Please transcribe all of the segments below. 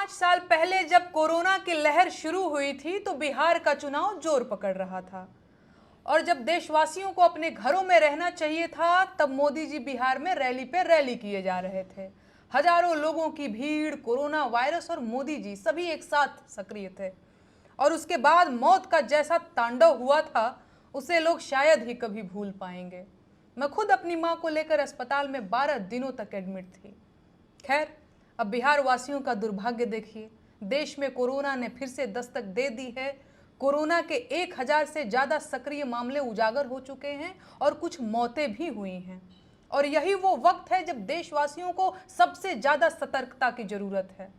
5 साल पहले जब कोरोना की लहर शुरू हुई थी तो बिहार का चुनाव जोर पकड़ रहा था। और जब देशवासियों को अपने घरों में रहना चाहिए था तब मोदी जी बिहार में रैली पे रैली किए जा रहे थे। हजारों लोगों की भीड़, कोरोना वायरस और मोदी जी सभी एक साथ सक्रिय थे। और उसके बाद मौत का जैसा तांडव हुआ था उसे लोग शायद ही कभी भूल पाएंगे। मैं खुद अपनी माँ को लेकर अस्पताल में 12 दिनों तक एडमिट थी। खैर, अब बिहार वासियों का दुर्भाग्य देखिए, देश में कोरोना ने फिर से दस्तक दे दी है। कोरोना के 1000 से ज्यादा सक्रिय मामले उजागर हो चुके हैं और कुछ मौतें भी हुई हैं। और यही वो वक्त है जब देशवासियों को सबसे ज्यादा सतर्कता की जरूरत है।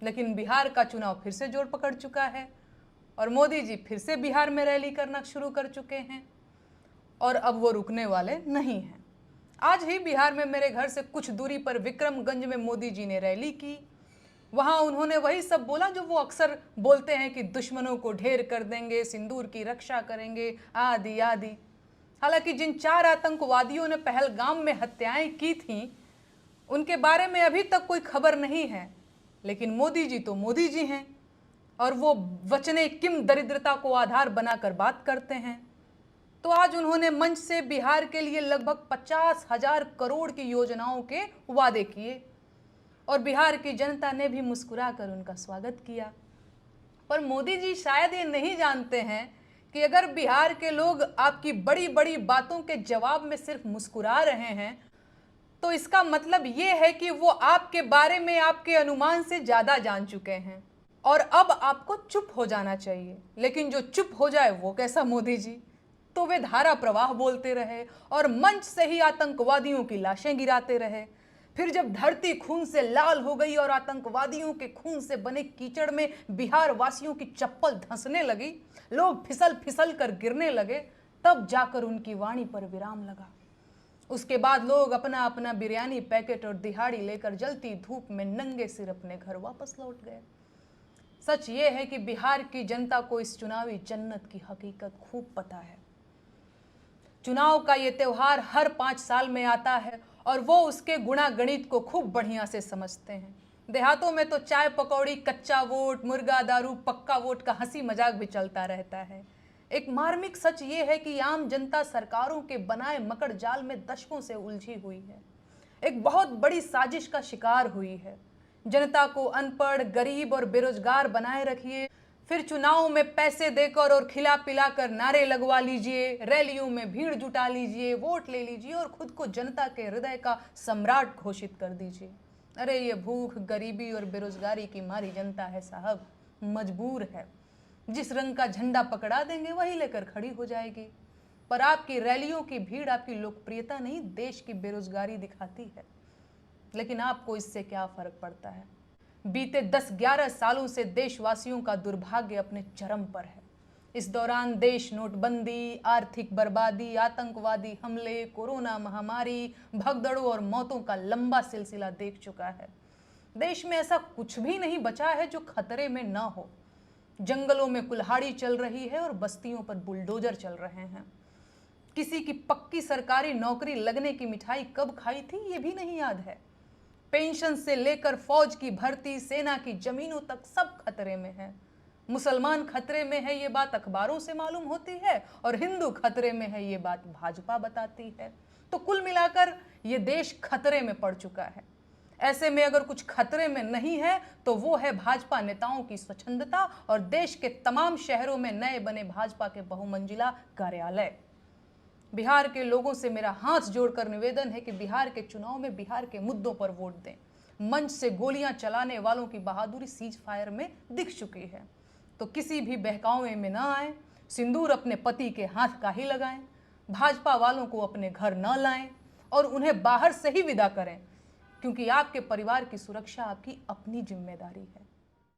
लेकिन बिहार का चुनाव फिर से जोर पकड़ चुका है और मोदी जी फिर से बिहार में रैली करना शुरू कर चुके हैं और अब वो रुकने वाले नहीं हैं। आज ही बिहार में मेरे घर से कुछ दूरी पर विक्रमगंज में मोदी जी ने रैली की। वहां उन्होंने वही सब बोला जो वो अक्सर बोलते हैं कि दुश्मनों को ढेर कर देंगे, सिंदूर की रक्षा करेंगे, आदि आदि। हालांकि जिन 4 आतंकवादियों ने पहलगाम में हत्याएं की थीं, उनके बारे में अभी तक कोई खबर नहीं है। लेकिन मोदी जी तो मोदी जी हैं और वो वचने किम दरिद्रता को आधार बनाकर बात करते हैं। तो आज उन्होंने मंच से बिहार के लिए लगभग 50,000 करोड़ की योजनाओं के वादे किए और बिहार की जनता ने भी मुस्कुराकर उनका स्वागत किया। पर मोदी जी शायद ये नहीं जानते हैं कि अगर बिहार के लोग आपकी बड़ी बड़ी बातों के जवाब में सिर्फ मुस्कुरा रहे हैं तो इसका मतलब ये है कि वो आपके बारे में आपके अनुमान से ज्यादा जान चुके हैं और अब आपको चुप हो जाना चाहिए। लेकिन जो चुप हो जाए वो कैसा मोदी जी? तो वे धारा प्रवाह बोलते रहे और मंच से ही आतंकवादियों की लाशें गिराते रहे। फिर जब धरती खून से लाल हो गई और आतंकवादियों के खून से बने कीचड़ में बिहार वासियों की चप्पल धंसने लगी, लोग फिसल फिसल कर गिरने लगे, तब जाकर उनकी वाणी पर विराम लगा। उसके बाद लोग अपना अपना बिरयानी पैकेट और दिहाड़ी लेकर जलती धूप में नंगे सिर अपने घर वापस लौट गए। सच ये है कि बिहार की जनता को इस चुनावी जन्नत की हकीकत खूब पता है। चुनाव का ये त्योहार हर 5 साल में आता है और वो उसके गुणा गणित को खूब बढ़िया से समझते हैं। देहातों में तो चाय पकौड़ी, कच्चा वोट, मुर्गा दारू, पक्का वोट का हंसी मजाक भी चलता रहता है। एक मार्मिक सच ये है कि आम जनता सरकारों के बनाए मकड़ जाल में दशकों से उलझी हुई है, एक बहुत बड़ी साजिश का शिकार हुई है। जनता को अनपढ़, गरीब और बेरोजगार बनाए रखिए, फिर चुनाव में पैसे देकर और खिला पिलाकर नारे लगवा लीजिए, रैलियों में भीड़ जुटा लीजिए, वोट ले लीजिए और खुद को जनता के हृदय का सम्राट घोषित कर दीजिए। अरे ये भूख, गरीबी और बेरोजगारी की मारी जनता है साहब, मजबूर है। जिस रंग का झंडा पकड़ा देंगे वही लेकर खड़ी हो जाएगी। पर आपकी रैलियों की भीड़ आपकी लोकप्रियता नहीं, देश की बेरोजगारी दिखाती है। लेकिन आपको इससे क्या फर्क पड़ता है? बीते 10-11 सालों से देशवासियों का दुर्भाग्य अपने चरम पर है। इस दौरान देश नोटबंदी, आर्थिक बर्बादी, आतंकवादी हमले, कोरोना महामारी, भगदड़ों और मौतों का लंबा सिलसिला देख चुका है। देश में ऐसा कुछ भी नहीं बचा है जो खतरे में ना हो। जंगलों में कुल्हाड़ी चल रही है और बस्तियों पर बुलडोजर चल रहे हैं। किसी की पक्की सरकारी नौकरी लगने की मिठाई कब खाई थी ये भी नहीं याद है। पेंशन से लेकर फौज की भर्ती, सेना की जमीनों तक सब खतरे में है। मुसलमान खतरे में है ये बात अखबारों से मालूम होती है और हिंदू खतरे में है ये बात भाजपा बताती है। तो कुल मिलाकर ये देश खतरे में पड़ चुका है। ऐसे में अगर कुछ खतरे में नहीं है तो वो है भाजपा नेताओं की स्वच्छंदता और देश के तमाम शहरों में नए बने भाजपा के बहुमंजिला कार्यालय। बिहार के लोगों से मेरा हाथ जोड़कर निवेदन है कि बिहार के चुनाव में बिहार के मुद्दों पर वोट दें। मंच से गोलियां चलाने वालों की बहादुरी सीज फायर में दिख चुकी है। तो किसी भी बहकावे में न आए, सिंदूर अपने पति के हाथ का ही लगाएं, भाजपा वालों को अपने घर न लाएं और उन्हें बाहर से ही विदा करें, क्योंकि आपके परिवार की सुरक्षा आपकी अपनी जिम्मेदारी है।